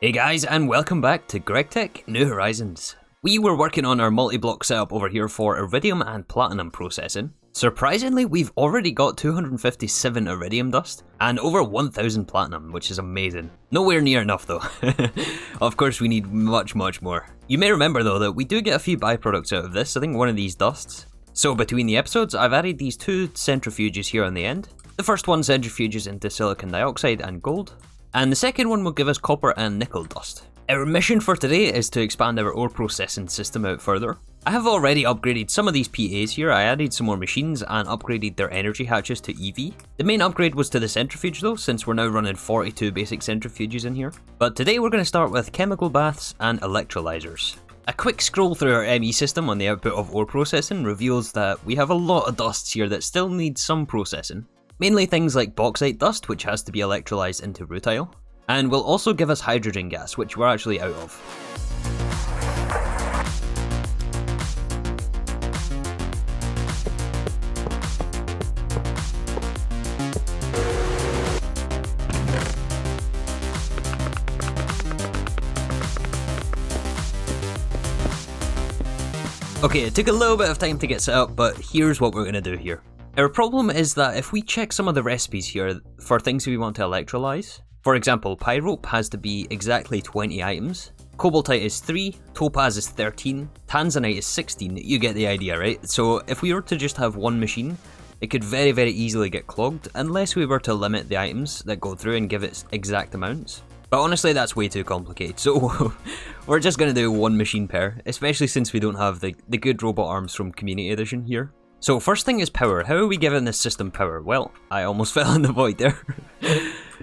Hey guys, and welcome back to Gregtech New Horizons. We were working on our multi-block setup over here for iridium and platinum processing. Surprisingly, we've already got 257 iridium dust and over 1000 platinum, which is amazing. Nowhere near enough though. Of course we need much more. You may remember though that we do get a few byproducts out of this, I think one of these dusts. So between the episodes, I've added these two centrifuges here on the end. The first one centrifuges into silicon dioxide and gold, and the second one will give us copper and nickel dust. Our mission for today is to expand our ore processing system out further. I have already upgraded some of these PAs here. I added some more machines and upgraded their energy hatches to EV. The main upgrade was to the centrifuge though, since we're now running 42 basic centrifuges in here. But today we're going to start with chemical baths and electrolyzers. A quick scroll through our ME system on the output of ore processing reveals that we have a lot of dusts here that still need some processing. Mainly things like bauxite dust, which has to be electrolyzed into rutile, and will also give us hydrogen gas, which we're actually out of. Okay, it took a little bit of time to get set up, but here's what we're going to do here. Our problem is that if we check some of the recipes here for things we want to electrolyze, for example, pyrope has to be exactly 20 items, cobaltite is 3, topaz is 13, tanzanite is 16, you get the idea, right? So if we were to just have one machine, it could very easily get clogged unless we were to limit the items that go through and give it exact amounts. But honestly, that's way too complicated, so we're just going to do one machine per, especially since we don't have the good robot arms from Community Edition here. So first thing is power. How are we giving this system power? Well, I almost fell in the void there.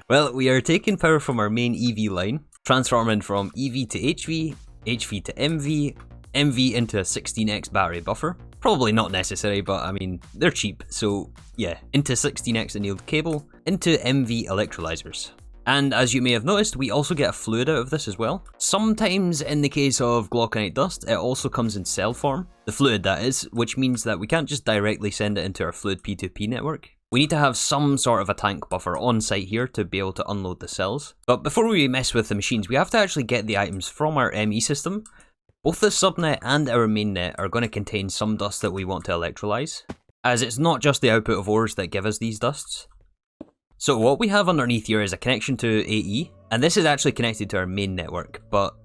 Well, we are taking power from our main EV line, transforming from EV to HV, HV to MV, MV into a 16x battery buffer. Probably not necessary, but I mean, they're cheap, so yeah, into 16x annealed cable, into MV electrolyzers. And as you may have noticed, we also get a fluid out of this as well. Sometimes in the case of glauconite dust, it also comes in cell form, the fluid that is, which means that we can't just directly send it into our fluid P2P network. We need to have some sort of a tank buffer on site here to be able to unload the cells. But before we mess with the machines, we have to actually get the items from our ME system. Both the subnet and our mainnet are going to contain some dust that we want to electrolyze, as it's not just the output of ores that give us these dusts. So what we have underneath here is a connection to AE, and this is actually connected to our main network, but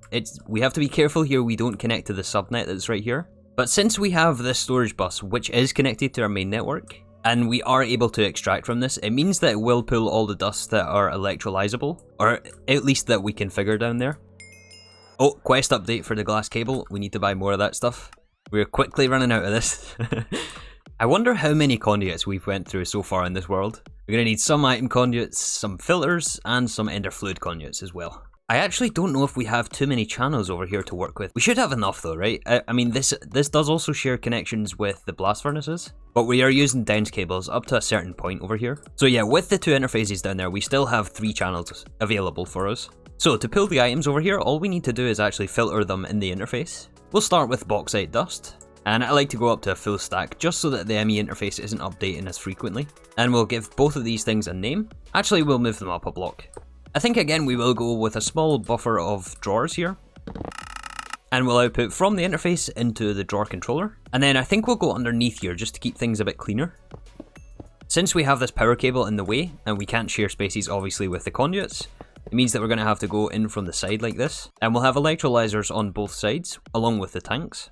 we have to be careful here we don't connect to the subnet that's right here. But since we have this storage bus which is connected to our main network, and we are able to extract from this, it means that it will pull all the dusts that are electrolyzable, or at least that we can figure down there. Oh, quest update for the glass cable, we need to buy more of that stuff. We're quickly running out of this. I wonder how many conduits we've went through so far in this world. We're going to need some item conduits, some filters, and some ender fluid conduits as well. I actually don't know if we have too many channels over here to work with. We should have enough though, right? I mean, this does also share connections with the blast furnaces, but we are using downs cables up to a certain point over here. So yeah, with the two interfaces down there, we still have 3 channels available for us. So to pull the items over here, all we need to do is actually filter them in the interface. We'll start with bauxite dust. And I like to go up to a full stack just so that the ME interface isn't updating as frequently. And we'll give both of these things a name. Actually, we'll move them up a block. I think again we will go with a small buffer of drawers here. And we'll output from the interface into the drawer controller. And then I think we'll go underneath here just to keep things a bit cleaner. Since we have this power cable in the way, and we can't share spaces obviously with the conduits, it means that we're going to have to go in from the side like this. And we'll have electrolyzers on both sides, along with the tanks.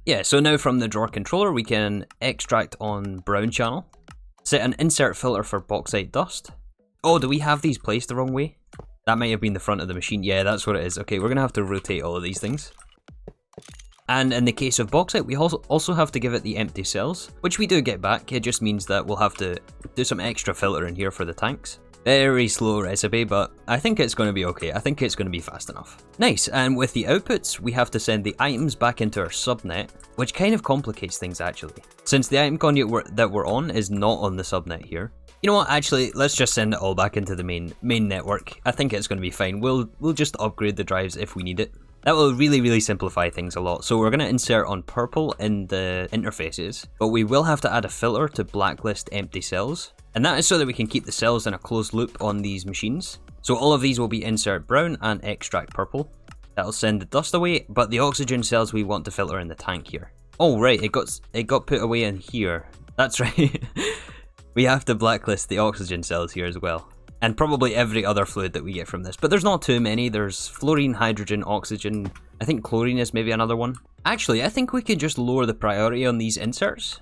Yeah, so now from the drawer controller we can extract on brown channel, set an insert filter for bauxite dust. Oh, do we have these placed the wrong way? That might have been the front of the machine. Yeah, that's what it is. Okay, we're going to have to rotate all of these things. And in the case of bauxite, we also have to give it the empty cells, which we do get back. It just means that we'll have to do some extra filtering here for the tanks. Very slow recipe, but I think it's going to be okay. I think it's going to be fast enough. Nice, and with the outputs, we have to send the items back into our subnet, which kind of complicates things actually. Since the item conduit that we're on is not on the subnet here. You know what, actually, let's just send it all back into the main network. I think it's going to be fine. We'll just upgrade the drives if we need it. That will really simplify things a lot. So we're going to insert on purple in the interfaces, but we will have to add a filter to blacklist empty cells. And that is so that we can keep the cells in a closed loop on these machines. So all of these will be insert brown and extract purple. That'll send the dust away, but the oxygen cells we want to filter in the tank here. Oh right, it got put away in here. That's right. We have to blacklist the oxygen cells here as well. And probably every other fluid that we get from this. But there's not too many. There's fluorine, hydrogen, oxygen. I think chlorine is maybe another one. Actually, I think we could just lower the priority on these inserts.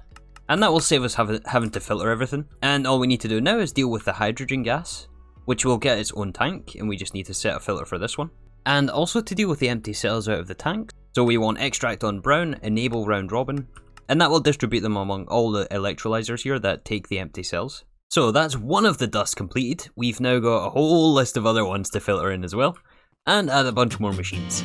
And that will save us having to filter everything. And all we need to do now is deal with the hydrogen gas, which will get its own tank. And we just need to set a filter for this one. And also to deal with the empty cells out of the tank. So we want extract on brown, enable round robin. And that will distribute them among all the electrolyzers here that take the empty cells. So that's one of the dust completed. We've now got a whole list of other ones to filter in as well, and add a bunch more machines.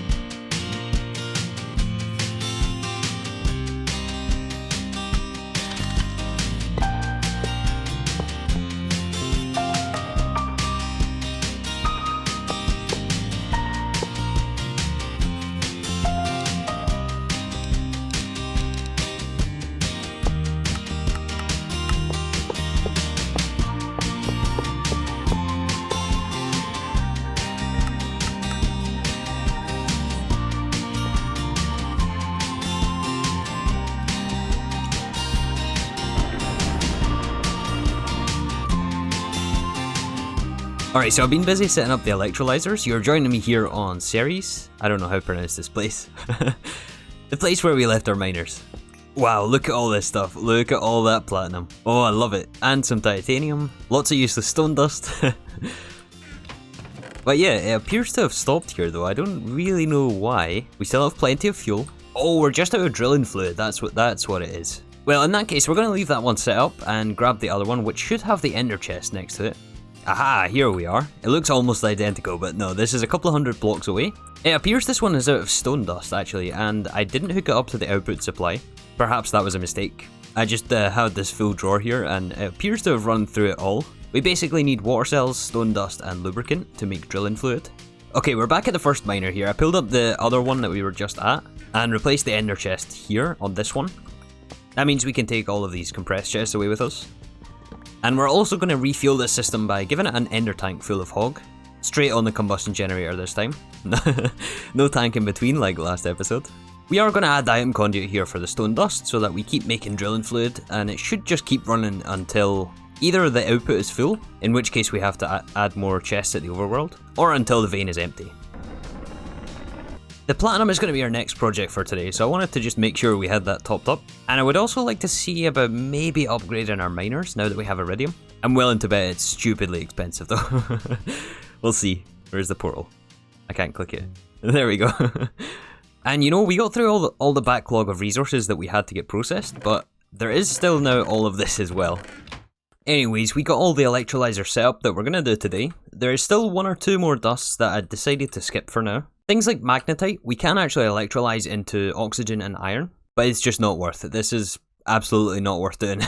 Alright, so I've been busy setting up the electrolyzers. You're joining me here on Ceres. I don't know how to pronounce this place. The place where we left our miners. Wow, look at all this stuff. Look at all that platinum. Oh, I love it. And some titanium. Lots of useless stone dust. But yeah, it appears to have stopped here though. I don't really know why. We still have plenty of fuel. Oh, we're just out of drilling fluid. That's what it is. Well, in that case, we're going to leave that one set up and grab the other one, which should have the ender chest next to it. Aha, here we are. It looks almost identical, but no, this is a couple of hundred blocks away. It appears this one is out of stone dust, actually, and I didn't hook it up to the output supply. Perhaps that was a mistake. I just had this full drawer here, and it appears to have run through it all. We basically need water cells, stone dust, and lubricant to make drilling fluid. Okay, we're back at the first miner here. I pulled up the other one that we were just at, and replaced the ender chest here on this one. That means we can take all of these compressed chests away with us. And we're also going to refuel this system by giving it an ender tank full of hog. Straight on the combustion generator this time. No tank in between like last episode. We are going to add the item conduit here for the stone dust so that we keep making drilling fluid, and it should just keep running until either the output is full, in which case we have to add more chests at the overworld, or until the vein is empty. The platinum is going to be our next project for today, so I wanted to just make sure we had that topped up. And I would also like to see about maybe upgrading our miners now that we have iridium. I'm willing to bet it's stupidly expensive though. We'll see. Where's the portal? I can't click it. There we go. And you know, we got through all the backlog of resources that we had to get processed, but there is still now all of this as well. Anyways, we got all the electrolyzer set up that we're going to do today. There is still one or two more dusts that I decided to skip for now. Things like magnetite, we can actually electrolyze into oxygen and iron, but it's just not worth it. This is absolutely not worth doing.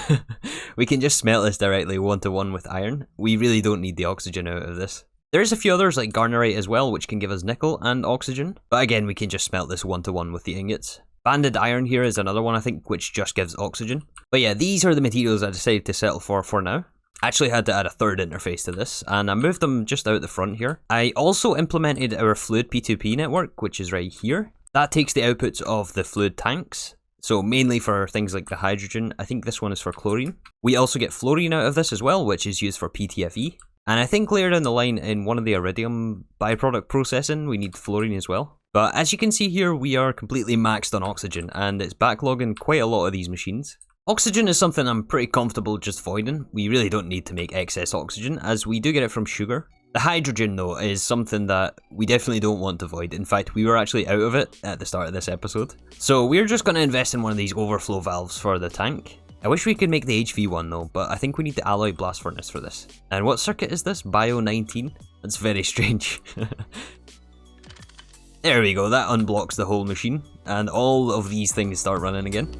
We can just smelt this directly 1-to-1 with iron. We really don't need the oxygen out of this. There's a few others like garnerite as well, which can give us nickel and oxygen, but again, we can just smelt this 1-to-1 with the ingots. Banded iron here is another one, I think, which just gives oxygen. But yeah, these are the materials I decided to settle for now. I actually had to add a third interface to this, and I moved them just out the front here. I also implemented our fluid P2P network, which is right here. That takes the outputs of the fluid tanks, so mainly for things like the hydrogen. I think this one is for chlorine. We also get fluorine out of this as well, which is used for PTFE. And I think later down the line in one of the iridium byproduct processing, we need fluorine as well. But as you can see here, we are completely maxed on oxygen, and it's backlogging quite a lot of these machines. Oxygen is something I'm pretty comfortable just voiding. We really don't need to make excess oxygen, as we do get it from sugar. The hydrogen, though, is something that we definitely don't want to void. In fact, we were actually out of it at the start of this episode. So we're just going to invest in one of these overflow valves for the tank. I wish we could make the HV one though, but I think we need the alloy blast furnace for this. And what circuit is this? Bio 19? That's very strange. There we go, that unblocks the whole machine, and all of these things start running again.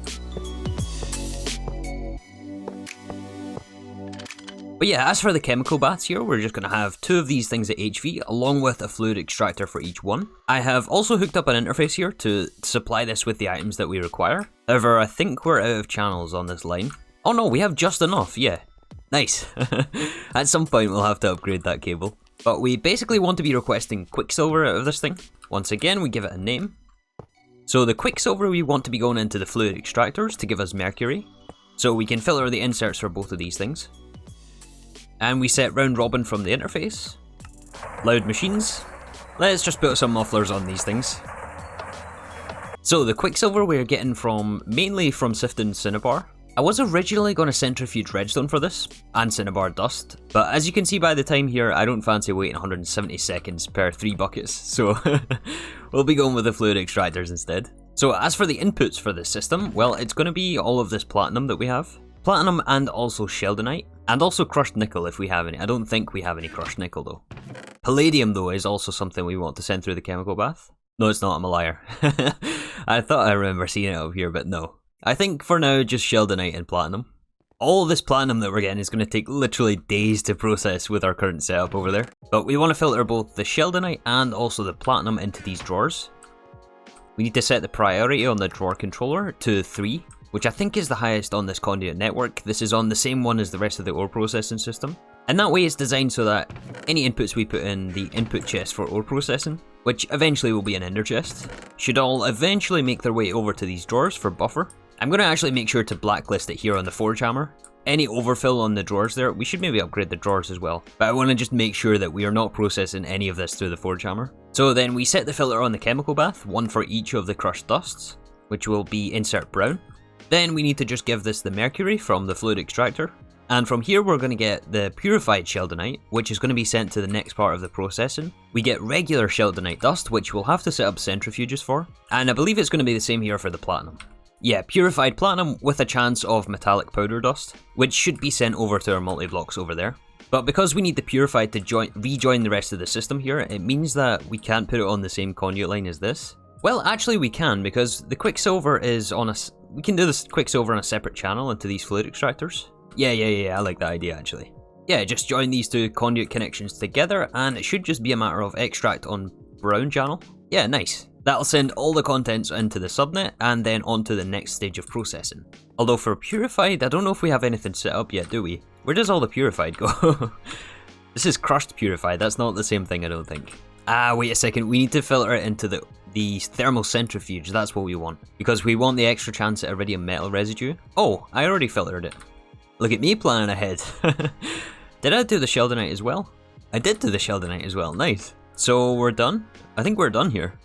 But yeah, as for the chemical baths here, we're just going to have 2 of these things at HV, along with a fluid extractor for each one. I have also hooked up an interface here to supply this with the items that we require. However, I think we're out of channels on this line. Oh no, we have just enough, yeah. Nice. At some point we'll have to upgrade that cable. But we basically want to be requesting Quicksilver out of this thing. Once again, we give it a name. So the Quicksilver we want to be going into the fluid extractors to give us mercury. So we can filter the inserts for both of these things. And we set round robin from the interface. Loud machines. Let's just put some mufflers on these things. So the Quicksilver we're getting mainly from sifting cinnabar. I was originally going to centrifuge redstone for this, and cinnabar dust, but as you can see by the time here, I don't fancy waiting 170 seconds per 3 buckets, so we'll be going with the fluid extractors instead. So as for the inputs for this system, well, it's going to be all of this platinum that we have. Platinum and also sheldonite, and also crushed nickel if we have any. I don't think we have any crushed nickel though. Palladium though is also something we want to send through the chemical bath. No, it's not, I'm a liar. I thought I remember seeing it up here, but no. I think for now, just sheldonite and platinum. All this platinum that we're getting is going to take literally days to process with our current setup over there. But we want to filter both the sheldonite and also the platinum into these drawers. We need to set the priority on the drawer controller to 3, which I think is the highest on this conduit network. This is on the same one as the rest of the ore processing system. And that way it's designed so that any inputs we put in the input chest for ore processing, which eventually will be an ender chest, should all eventually make their way over to these drawers for buffer. I'm going to actually make sure to blacklist it here on the forge hammer. Any overfill on the drawers there, we should maybe upgrade the drawers as well. But I want to just make sure that we are not processing any of this through the forge hammer. So then we set the filter on the chemical bath, one for each of the crushed dusts, which will be insert brown. Then we need to just give this the mercury from the fluid extractor. And from here we're going to get the purified sheldonite, which is going to be sent to the next part of the processing. We get regular sheldonite dust, which we'll have to set up centrifuges for. And I believe it's going to be the same here for the platinum. Yeah, purified platinum with a chance of metallic powder dust, which should be sent over to our multi-blocks over there. But because we need the purified to rejoin the rest of the system here, it means that we can't put it on the same conduit line as this. Well, actually we can, because the Quicksilver is on a... We can do this Quicksilver on a separate channel into these fluid extractors. Yeah, I like that idea actually. Yeah, just join these two conduit connections together and it should just be a matter of extract on brown channel. Yeah, nice. That'll send all the contents into the subnet and then onto the next stage of processing. Although for purified, I don't know if we have anything set up yet, do we? Where does all the purified go? This is crushed purified, that's not the same thing I don't think. Ah, wait a second, we need to filter it into the thermal centrifuge, that's what we want. Because we want the extra chance at iridium metal residue. Oh, I already filtered it. Look at me planning ahead. Did I do the sheldonite as well? I did do the sheldonite as well, nice. So we're done? I think we're done here.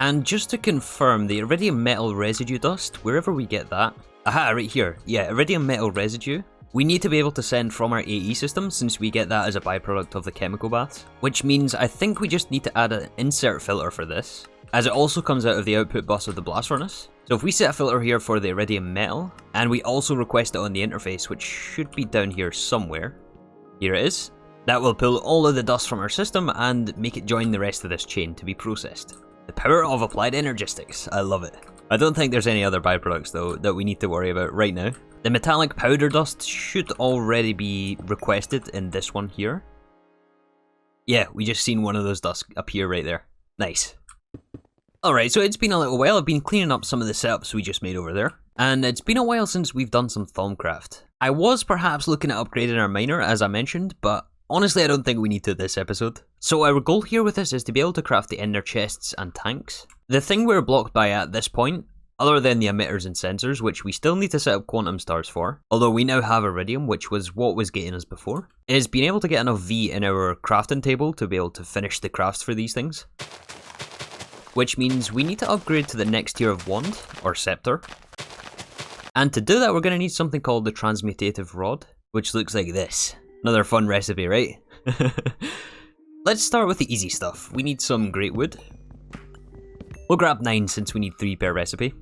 And just to confirm, the iridium metal residue dust, wherever we get that... Aha, right here. Yeah, iridium metal residue. We need to be able to send from our AE system since we get that as a byproduct of the chemical baths. Which means I think we just need to add an insert filter for this, as it also comes out of the output bus of the blast furnace. So if we set a filter here for the iridium metal, and we also request it on the interface, which should be down here somewhere. Here it is. That will pull all of the dust from our system and make it join the rest of this chain to be processed. The power of applied energistics, I love it. I don't think there's any other byproducts though that we need to worry about right now. The metallic powder dust should already be requested in this one here. Yeah, we just seen one of those dusts appear right there. Nice. Alright, so it's been a little while. I've been cleaning up some of the setups we just made over there. And it's been a while since we've done some Thaumcraft. I was perhaps looking at upgrading our miner, as I mentioned, but honestly I don't think we need to this episode. So our goal here with this is to be able to craft the ender chests and tanks. The thing we're blocked by at this point, other than the emitters and sensors, which we still need to set up quantum stars for, although we now have iridium, which was what was getting us before, is being able to get enough V in our crafting table to be able to finish the crafts for these things. Which means we need to upgrade to the next tier of wand, or scepter. And to do that we're going to need something called the transmutative rod, which looks like this. Another fun recipe, right? Let's start with the easy stuff. We need some great wood. We'll grab 9 since we need 3 per recipe.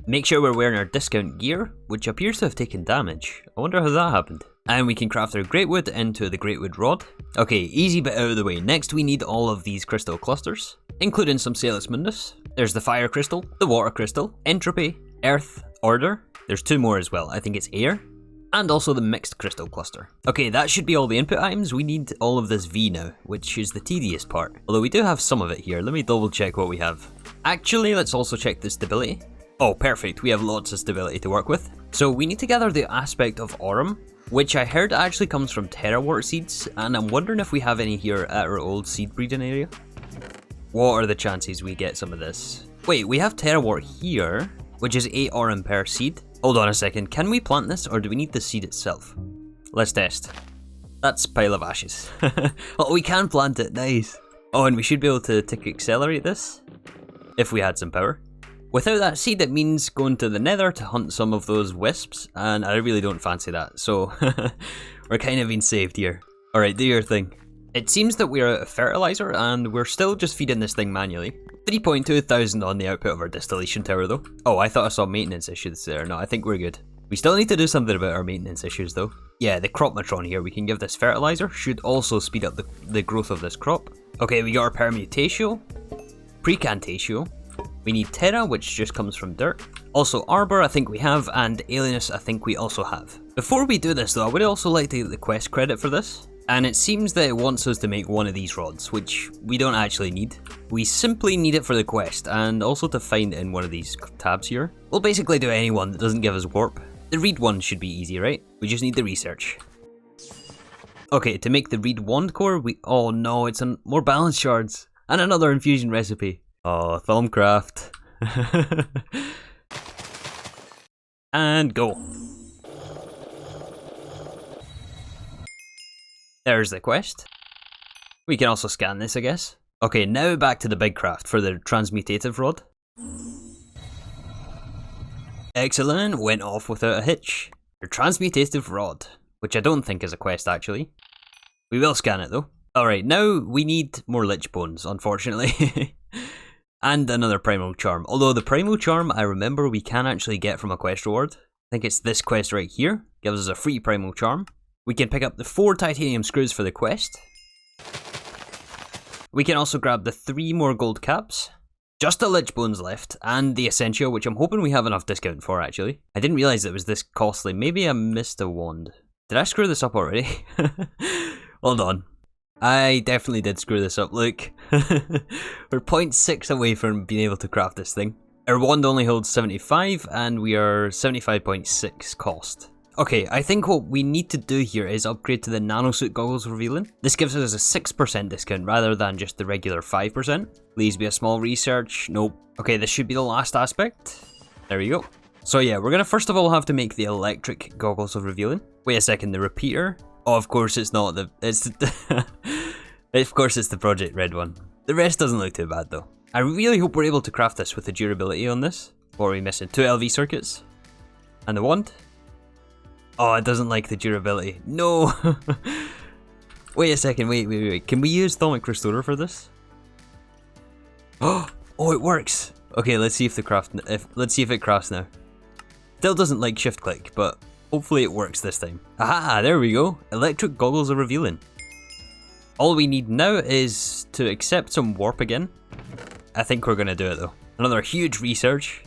Make sure we're wearing our discount gear, which appears to have taken damage. I wonder how that happened. And we can craft our great wood into the great wood rod. Okay, easy bit out of the way. Next we need all of these crystal clusters, including some Salus Mundus. There's the fire crystal, the water crystal, entropy, earth, order. There's 2 more as well. I think it's air. And also the mixed crystal cluster. Okay, that should be all the input items. We need all of this V now, which is the tedious part. Although we do have some of it here. Let me double check what we have. Actually, let's also check the stability. Oh, perfect. We have lots of stability to work with. So we need to gather the aspect of Aurum, which I heard actually comes from terawort seeds, and I'm wondering if we have any here at our old seed breeding area. What are the chances we get some of this? Wait, we have terawort here, which is 8 aurum per seed. Hold on a second, can we plant this or do we need the seed itself? Let's test. That's pile of ashes. Oh, we can plant it, nice. Oh, and we should be able to tick accelerate this, if we had some power. Without that seed, it means going to the nether to hunt some of those wisps, and I really don't fancy that, so we're kind of being saved here. Alright, do your thing. It seems that we're out of fertilizer, and we're still just feeding this thing manually. 3.2 thousand on the output of our distillation tower though. Oh, I thought I saw maintenance issues there. No, I think we're good. We still need to do something about our maintenance issues though. Yeah, the crop matron here, we can give this fertilizer, should also speed up the growth of this crop. Okay, we got our permutatio, precantatio. We need terra, which just comes from dirt. Also arbor, I think we have, and alienus, I think we also have. Before we do this though, I would also like to get the quest credit for this. And it seems that it wants us to make one of these rods, which we don't actually need. We simply need it for the quest, and also to find in one of these tabs here. We'll basically do any one that doesn't give us warp. The reed one should be easy, right? We just need the research. Okay, to make the reed wand core, oh no, it's more balance shards. And another infusion recipe. Oh, Thumbcraft. And go. There's the quest. We can also scan this, I guess. Okay, now back to the big craft for the transmutative rod. Excellent, went off without a hitch. Your transmutative rod, which I don't think is a quest actually. We will scan it though. Alright, now we need more lich bones, unfortunately. And another primal charm. Although the primal charm, I remember we can actually get from a quest reward. I think it's this quest right here. Gives us a free primal charm. We can pick up the 4 titanium screws for the quest. We can also grab the 3 more gold caps. Just the lich bones left, and the essential, which I'm hoping we have enough discount for actually. I didn't realise it was this costly. Maybe I missed a wand. Did I screw this up already? Hold on. I definitely did screw this up, look. We're 0.6 away from being able to craft this thing. Our wand only holds 75, and we are 75.6 cost. Okay, I think what we need to do here is upgrade to the nanosuit goggles revealing. This gives us a 6% discount rather than just the regular 5%. Please be a small research. Nope. Okay, this should be the last aspect. There we go. So yeah, we're gonna first of all have to make the electric goggles of revealing. Wait a second, the repeater? Oh, of course it's not the... Of course it's the Project Red one. The rest doesn't look too bad though. I really hope we're able to craft this with the durability on this. What are we missing? 2 LV circuits. And the wand. Oh, it doesn't like the durability. No! Wait a second, wait. Can we use Thaumic Restorer for this? Oh, it works! Okay, let's see if let's see if it crafts now. Still doesn't like shift click, but hopefully it works this time. Aha, there we go. Electric goggles are revealing. All we need now is to accept some warp again. I think we're gonna do it though. Another huge research.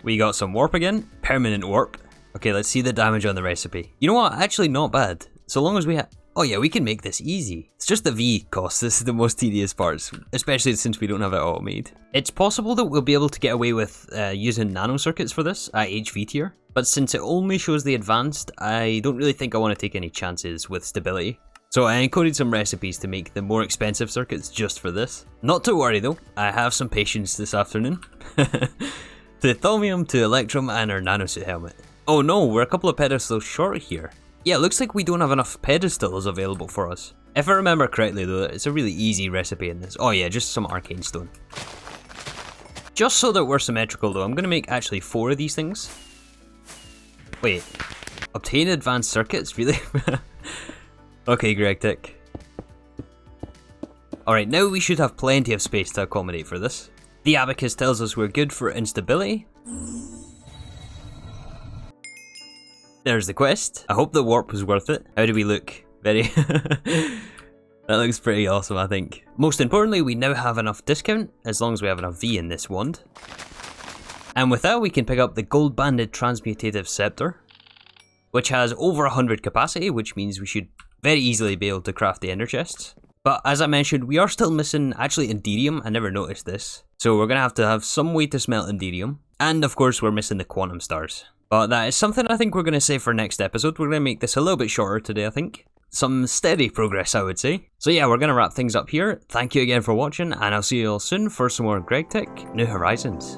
We got some warp again. Permanent warp. Okay, let's see the damage on the recipe. You know what? Actually not bad. So long as we have... Oh yeah, we can make this easy. It's just the V cost. This is the most tedious parts, especially since we don't have it automated. It's possible that we'll be able to get away with using nano circuits for this at HV tier, but since it only shows the advanced, I don't really think I want to take any chances with stability. So I encoded some recipes to make the more expensive circuits just for this. Not to worry though, I have some patience this afternoon. To Thaumium, to Electrum, and our nanosuit helmet. Oh no, we're a couple of pedestals short here. Yeah, it looks like we don't have enough pedestals available for us. If I remember correctly though, it's a really easy recipe in this. Oh yeah, just some arcane stone. Just so that we're symmetrical though, I'm gonna make actually 4 of these things. Wait, obtain advanced circuits? Really? Okay, Gregtech. Alright, now we should have plenty of space to accommodate for this. The abacus tells us we're good for instability. There's the quest. I hope the warp was worth it. How do we look? Very... That looks pretty awesome, I think. Most importantly, we now have enough discount, as long as we have enough V in this wand. And with that, we can pick up the gold-banded transmutative scepter, which has over 100 capacity, which means we should very easily be able to craft the ender chests. But as I mentioned, we are still missing actually Enderium. I never noticed this. So we're going to have some way to smelt Enderium. And of course, we're missing the quantum stars. But that is something I think we're going to save for next episode. We're going to make this a little bit shorter today, I think. Some steady progress, I would say. So yeah, we're going to wrap things up here. Thank you again for watching, and I'll see you all soon for some more Gregtech New Horizons.